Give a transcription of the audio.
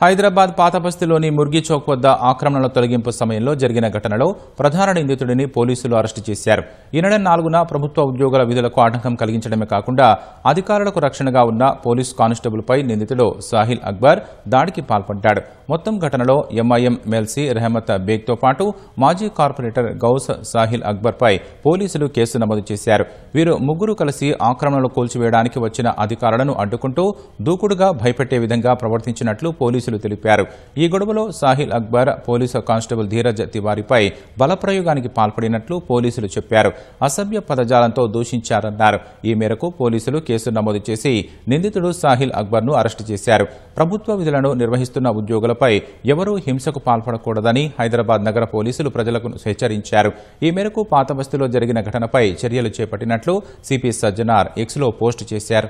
హైదరాబాద్ పాతబస్తీలోని ముర్గి చౌక్ వద్ద ఆక్రమణల తొలగింపు సమయంలో జరిగిన ఘటనలో ప్రధాన నిందితుడిని పోలీసులు అరెస్టు చేశారు. ఈ నెల 4న ప్రభుత్వ ఉద్యోగుల విధులకు ఆటంకం కలిగించడమే కాకుండా అధికారులకు రక్షణగా ఉన్న పోలీస్ కానిస్టేబుల్పై నిందితుడు సాహిల్ అక్బర్ దాడికి పాల్పడ్డాడు. మొత్తం ఘటనలో ఎంఐఎం ఎమ్మెల్సీ రెహమత్ బేగ్తో పాటు మాజీ కార్పొరేటర్ గౌస్ సాహిల్ అక్బర్పై పోలీసులు కేసు నమోదు చేశారు. వీరు ముగ్గురు కలిసి ఆక్రమణలు కూల్చివేయడానికి వచ్చిన అధికారులను అడ్డుకుంటూ దూకుడుగా భయపెట్టే విధంగా ప్రవర్తించినట్లు పోలీసులు తెలిపారు. ఈ గొడవలో సాహిల్ అక్బర్ పోలీసు కానిస్టేబుల్ ధీరజ్ తివారీపై బలప్రయోగానికి పాల్పడినట్లు పోలీసులు చెప్పారు. అసభ్య పదజాలంతో దూషించారన్నారు. ఈ మేరకు పోలీసులు కేసు నమోదు చేసి నిందితుడు సాహిల్ అక్బర్ను అరెస్టు చేశారు. ప్రభుత్వ విధులను నిర్వహిస్తున్న ఉద్యోగులపై ఎవరూ హింసకు పాల్పడకూడదని హైదరాబాద్ నగర పోలీసులు ప్రజలకు హెచ్చరించారు. ఈ మేరకు పాతబస్తీలో జరిగిన ఘటనపై చర్యలు చేపట్టినట్లు సిపి సజ్జనార్ ఎక్స్లో పోస్టు చేశారు.